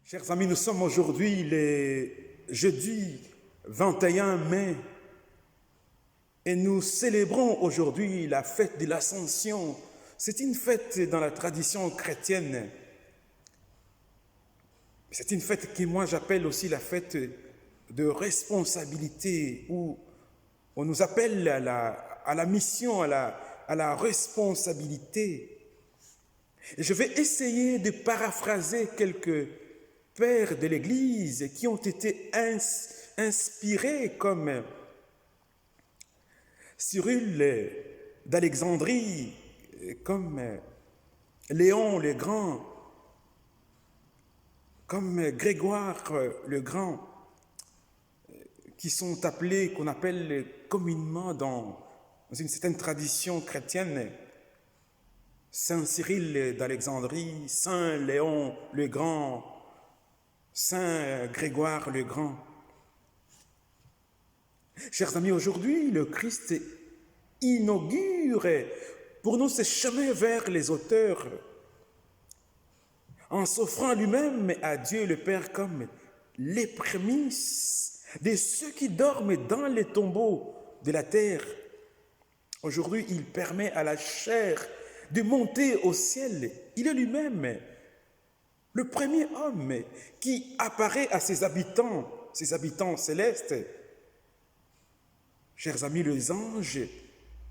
Chers amis, nous sommes aujourd'hui le jeudi 21 mai et nous célébrons aujourd'hui la fête de l'Ascension. C'est une fête dans la tradition chrétienne. C'est une fête que moi j'appelle aussi la fête de responsabilité, où on nous appelle à la mission, à la responsabilité. Et je vais essayer de paraphraser quelques pères de l'Église qui ont été inspirés, comme Cyril d'Alexandrie, comme Léon le Grand, comme Grégoire le Grand, qui sont appelés, qu'on appelle communément dans une certaine tradition chrétienne, Saint Cyril d'Alexandrie, Saint Léon le Grand, Saint Grégoire le Grand. Chers amis, aujourd'hui, le Christ inaugure pour nous ce chemin vers les auteurs, en s'offrant lui-même à Dieu le Père comme les prémices de ceux qui dorment dans les tombeaux de la terre. Aujourd'hui, il permet à la chair de monter au ciel. Il est lui-même le premier homme qui apparaît à ses habitants célestes. Chers amis, les anges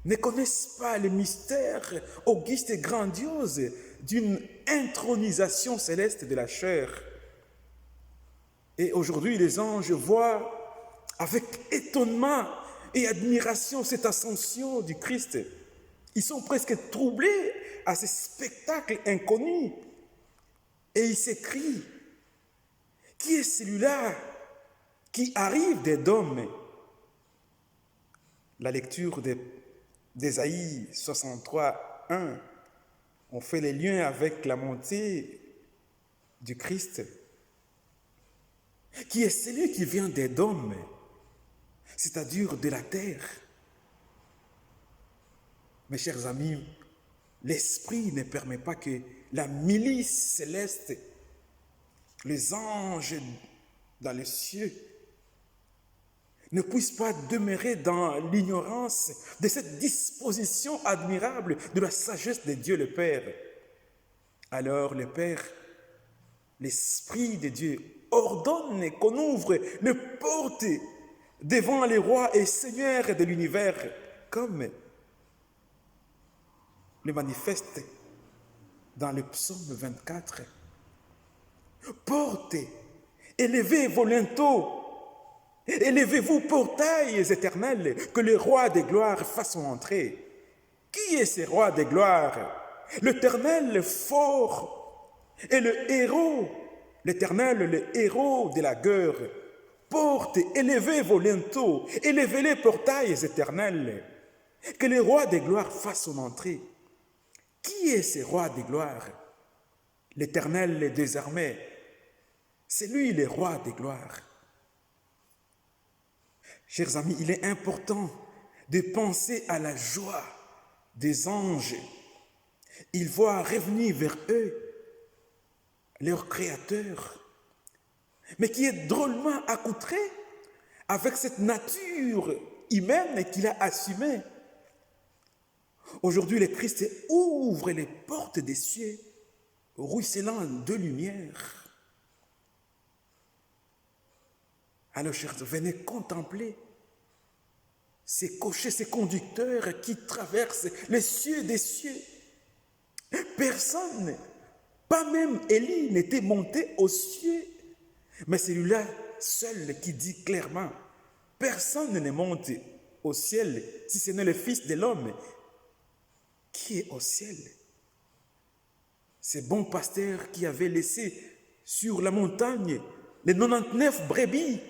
ne connaissent pas les mystères augustes et grandioses d'une intronisation céleste de la chair. Et aujourd'hui, les anges voient avec étonnement et admiration cette ascension du Christ. Ils sont presque troublés à ce spectacle inconnu. Et ils s'écrient, qui est celui-là qui arrive des dômes? La lecture d'Ésaïe 63, 1, on fait les liens avec la montée du Christ. Qui est celui qui vient des dômes, c'est-à-dire de la terre? Mes chers amis, l'Esprit ne permet pas que la milice céleste, les anges dans les cieux, ne puissent pas demeurer dans l'ignorance de cette disposition admirable de la sagesse de Dieu le Père. Alors le Père, l'Esprit de Dieu, ordonne qu'on ouvre les portes devant les rois et seigneurs de l'univers, comme le manifeste dans le psaume 24. Portez, élevez vos linteaux, élevez-vous portails éternels, que le roi des gloires fasse son entrée. Qui est ce roi des gloires? L'Éternel fort et le héros, l'Éternel le héros de la guerre. Portez, élevez vos linteaux, élevez les portails éternels, que le roi des gloires fasse son entrée. Qui est ce roi des gloires? L'Éternel des armées, c'est lui le roi des gloires. Chers amis, il est important de penser à la joie des anges. Ils voient revenir vers eux leur Créateur, mais qui est drôlement accoutré avec cette nature humaine qu'il a assumée. Aujourd'hui, le Christ ouvre les portes des cieux, ruisselant de lumière. Alors, chers, venez contempler ces cochers, ces conducteurs qui traversent les cieux des cieux. Personne, pas même Élie, n'était monté aux cieux. Mais c'est lui-là seul qui dit clairement, personne ne monte au ciel si ce n'est le Fils de l'homme qui est au ciel. Ces bons pasteurs qui avaient laissé sur la montagne les 99 brebis,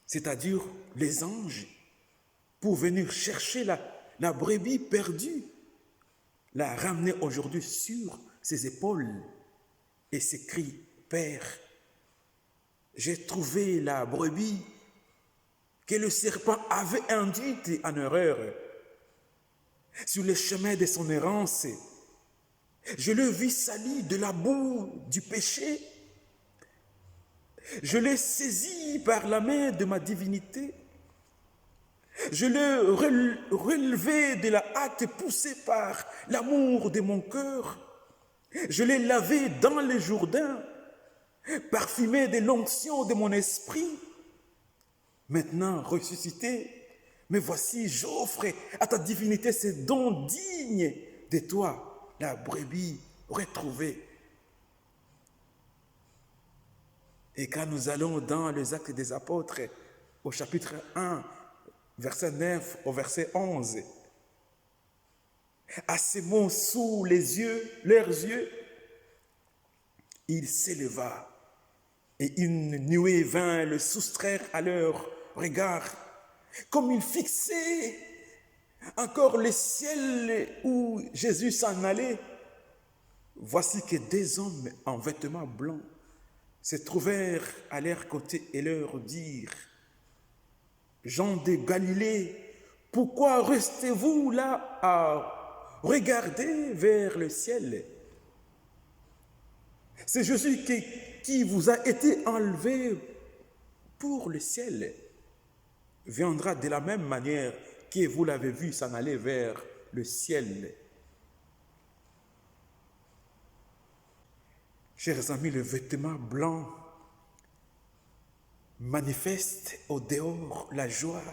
c'est-à-dire les anges, pour venir chercher la brebis perdue, la ramener aujourd'hui sur ses épaules et s'écrie, Père, j'ai trouvé la brebis que le serpent avait induite en erreur sur le chemin de son errance. Je le vis sali de la boue du péché. Je l'ai saisi par la main de ma divinité. Je l'ai relevé de la hâte poussée par l'amour de mon cœur. Je l'ai lavé dans le Jourdain, parfumé de l'onction de mon esprit. Maintenant ressuscité, mais voici, j'offre à ta divinité ces dons dignes de toi, la brebis retrouvée. Et quand nous allons dans les Actes des Apôtres, au chapitre 1, verset 9 au verset 11, à ces mots sous leurs yeux, il s'éleva et une nuée vint le soustraire à leur regard, comme il fixait encore le ciel où Jésus s'en allait. Voici que des hommes en vêtements blancs se trouvèrent à leur côté et leur dirent: Jean de Galilée, pourquoi restez-vous là à regarder vers le ciel? C'est Jésus qui vous a été enlevé pour le ciel. Viendra de la même manière que vous l'avez vu s'en aller vers le ciel. Chers amis, le vêtement blanc manifeste au dehors la joie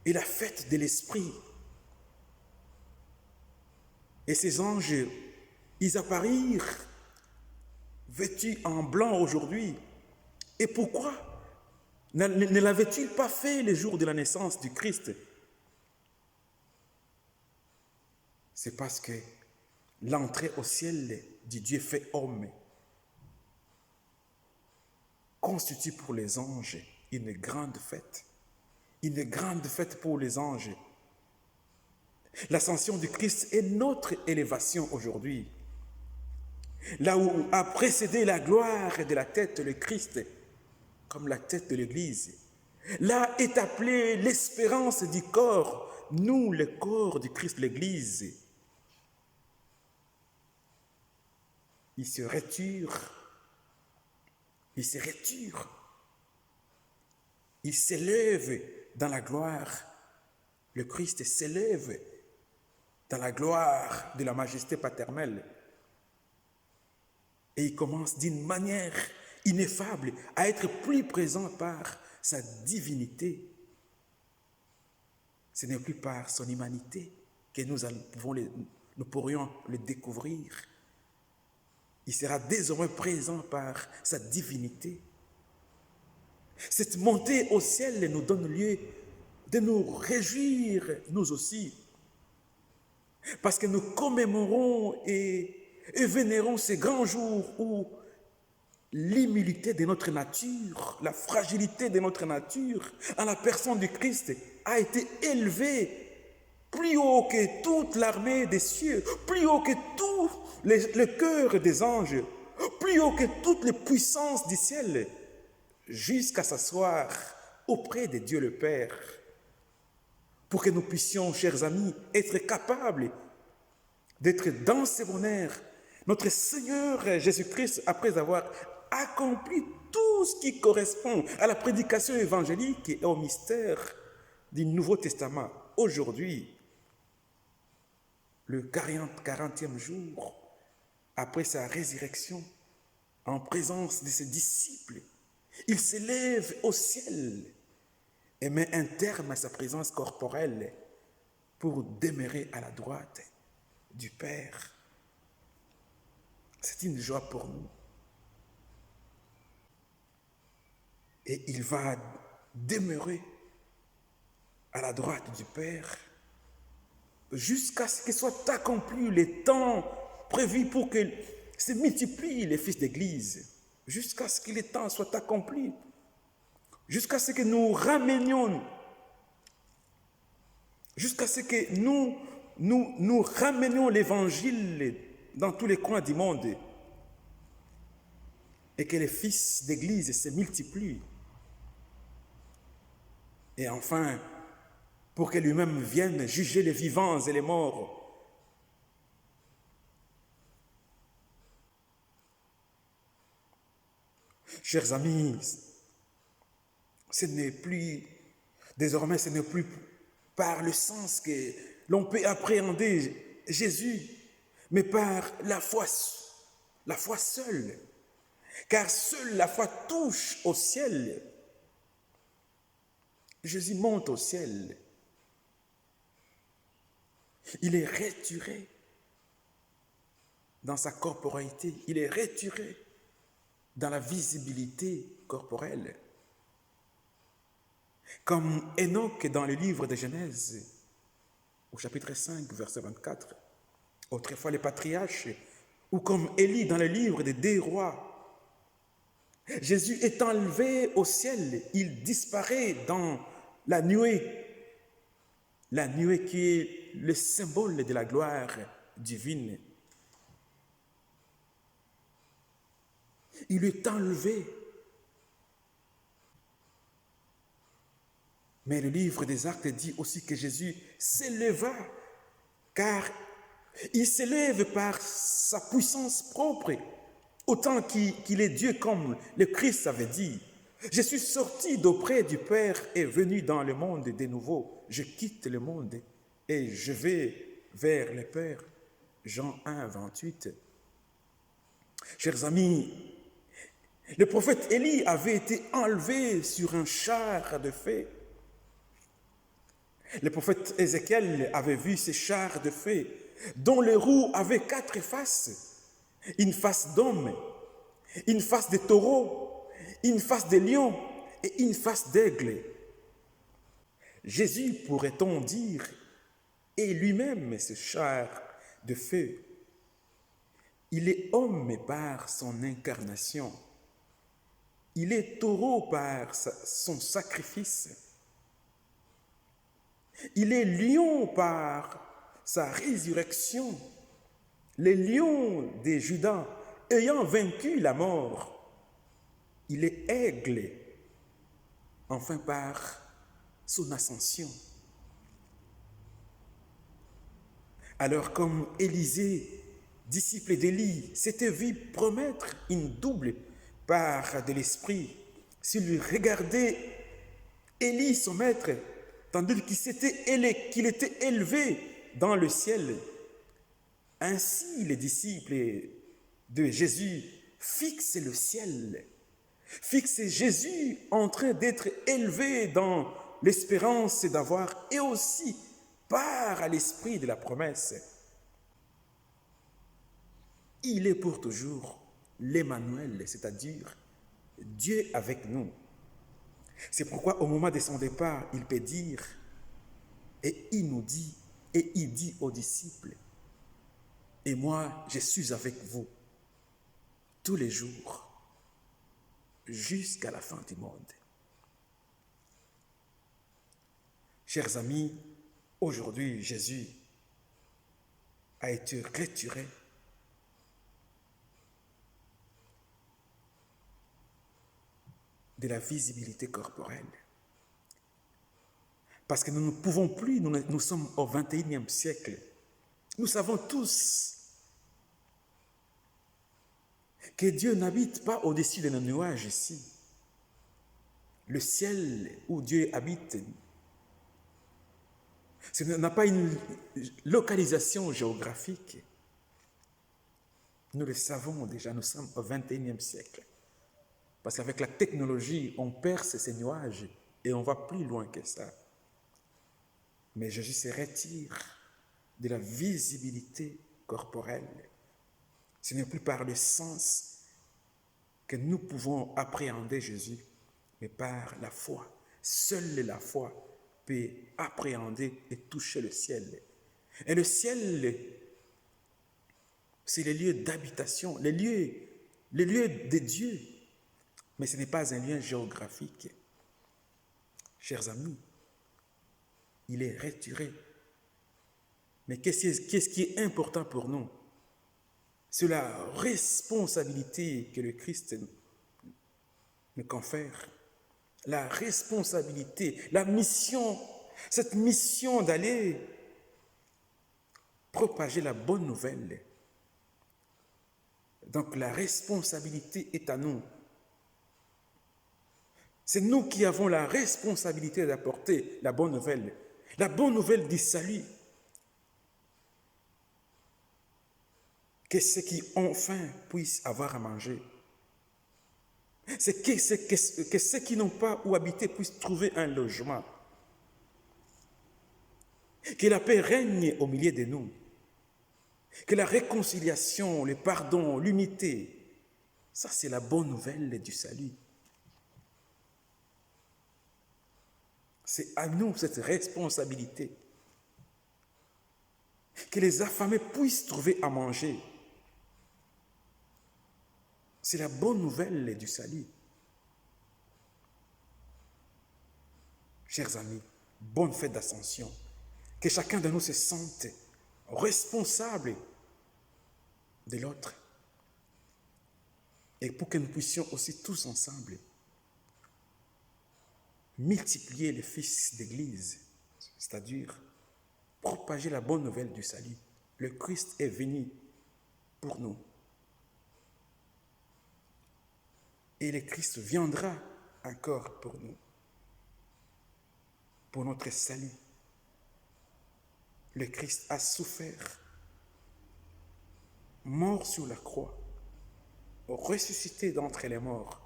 et la fête de l'esprit. Et ces anges, ils apparirent vêtus en blanc aujourd'hui. Et pourquoi ne l'avait-il pas fait le jour de la naissance du Christ? C'est parce que l'entrée au ciel du Dieu fait homme constitue pour les anges une grande fête pour les anges. L'ascension du Christ est notre élévation aujourd'hui. Là où a précédé la gloire de la tête le Christ, comme la tête de l'Église, là est appelée l'espérance du corps, nous le corps du Christ, l'Église. Il se retire, il s'élève dans la gloire. Le Christ s'élève dans la gloire de la majesté paternelle. Et il commence d'une manière ineffable à être plus présent par sa divinité. Ce n'est plus par son humanité que nous pourrions le découvrir. Il sera désormais présent par sa divinité. Cette montée au ciel nous donne lieu de nous réjouir, nous aussi, parce que nous commémorons et vénérons ces grands jours où l'humilité de notre nature, la fragilité de notre nature, en la personne du Christ, a été élevée plus haut que toute l'armée des cieux, plus haut que tout le cœur des anges, plus haut que toutes les puissances du ciel, jusqu'à s'asseoir auprès de Dieu le Père, pour que nous puissions, chers amis, être capables d'être dans ce bonheur. Notre Seigneur Jésus-Christ, après avoir accompli tout ce qui correspond à la prédication évangélique et au mystère du Nouveau Testament, aujourd'hui, le 40e jour, après sa résurrection, en présence de ses disciples, il s'élève au ciel et met un terme à sa présence corporelle pour demeurer à la droite du Père. C'est une joie pour nous. Et il va demeurer à la droite du Père jusqu'à ce que soit accompli les temps prévus pour que se multiplient les fils d'Église, jusqu'à ce que les temps soient accomplis, jusqu'à ce que nous ramenions, jusqu'à ce que nous ramenions l'Évangile dans tous les coins du monde et que les fils d'Église se multiplient. Et enfin, pour que lui-même vienne juger les vivants et les morts. Chers amis, désormais, ce n'est plus par le sens que l'on peut appréhender Jésus, mais par la foi seule. Car seule la foi touche au ciel. Jésus monte au ciel. Il est retiré dans sa corporalité. Il est retiré dans la visibilité corporelle. Comme Enoch dans le livre de Genèse, au chapitre 5, verset 24, autrefois les patriarches, ou comme Élie dans le livre des 2 rois. Jésus est enlevé au ciel, il disparaît dans la nuée qui est le symbole de la gloire divine. Il est enlevé. Mais le livre des Actes dit aussi que Jésus s'éleva, car il s'élève par sa puissance propre, autant qu'il est Dieu, comme le Christ avait dit. Je suis sorti d'auprès du Père et venu dans le monde de nouveau. Je quitte le monde et je vais vers le Père. Jean 1, 28. Chers amis, le prophète Élie avait été enlevé sur un char de feu. Le prophète Ézéchiel avait vu ces chars de feu dont les roues avaient 4 faces. Une face d'homme, une face de taureau, une face de lion et une face d'aigle. Jésus, pourrait-on dire, est lui-même ce char de feu. Il est homme par son incarnation. Il est taureau par son sacrifice. Il est lion par sa résurrection. Le lion de Juda ayant vaincu la mort. Il est aigle, enfin par son ascension. Alors comme Élisée, disciple d'Élie, s'était vu promettre une double part de l'Esprit, s'il regardait Élie, son maître, tandis qu'il était élevé dans le ciel, ainsi les disciples de Jésus fixent le ciel, fixent Jésus en train d'être élevé dans l'espérance d'avoir et aussi part à l'esprit de la promesse. Il est pour toujours l'Emmanuel, c'est-à-dire Dieu avec nous. C'est pourquoi au moment de son départ, il peut dire, et il dit aux disciples, et moi je suis avec vous tous les jours jusqu'à la fin du monde. Chers amis, aujourd'hui Jésus a été retiré de la visibilité corporelle. Parce que nous ne pouvons plus, nous sommes au XXIe siècle. Nous savons tous que Dieu n'habite pas au-dessus de nos nuages ici. Le ciel où Dieu habite, ce n'a pas une localisation géographique. Nous le savons déjà, nous sommes au XXIe siècle. Parce qu'avec la technologie, on perce ces nuages et on va plus loin que ça. Mais Jésus se retire de la visibilité corporelle. Ce n'est plus par le sens que nous pouvons appréhender Jésus, mais par la foi. Seule la foi peut appréhender et toucher le ciel. Et le ciel, c'est les lieux d'habitation, les lieux de Dieu. Mais ce n'est pas un lien géographique. Chers amis, il est retiré. Mais qu'est-ce qui est important pour nous? C'est la responsabilité que le Christ nous confère. La responsabilité, la mission, cette mission d'aller propager la bonne nouvelle. Donc la responsabilité est à nous. C'est nous qui avons la responsabilité d'apporter la bonne nouvelle du salut. Que ceux qui ont faim puissent avoir à manger. C'est que ceux qui n'ont pas où habiter puissent trouver un logement. Que la paix règne au milieu de nous. Que la réconciliation, le pardon, l'unité, ça c'est la bonne nouvelle du salut. C'est à nous cette responsabilité. Que les affamés puissent trouver à manger. C'est la bonne nouvelle du salut. Chers amis, bonne fête d'Ascension. Que chacun de nous se sente responsable de l'autre. Et pour que nous puissions aussi tous ensemble multiplier les fils d'Église, c'est-à-dire propager la bonne nouvelle du salut. Le Christ est venu pour nous. Et le Christ viendra encore pour nous, pour notre salut. Le Christ a souffert, mort sur la croix, ressuscité d'entre les morts,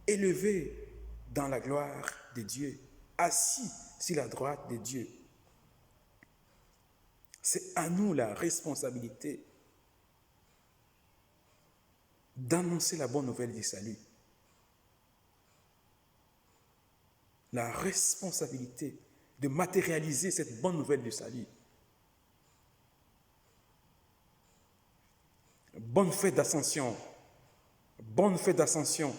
élevé dans la gloire de Dieu, assis sur la droite de Dieu. C'est à nous la responsabilité d'annoncer la bonne nouvelle du salut. La responsabilité de matérialiser cette bonne nouvelle du salut. Bonne fête d'Ascension. Bonne fête d'Ascension.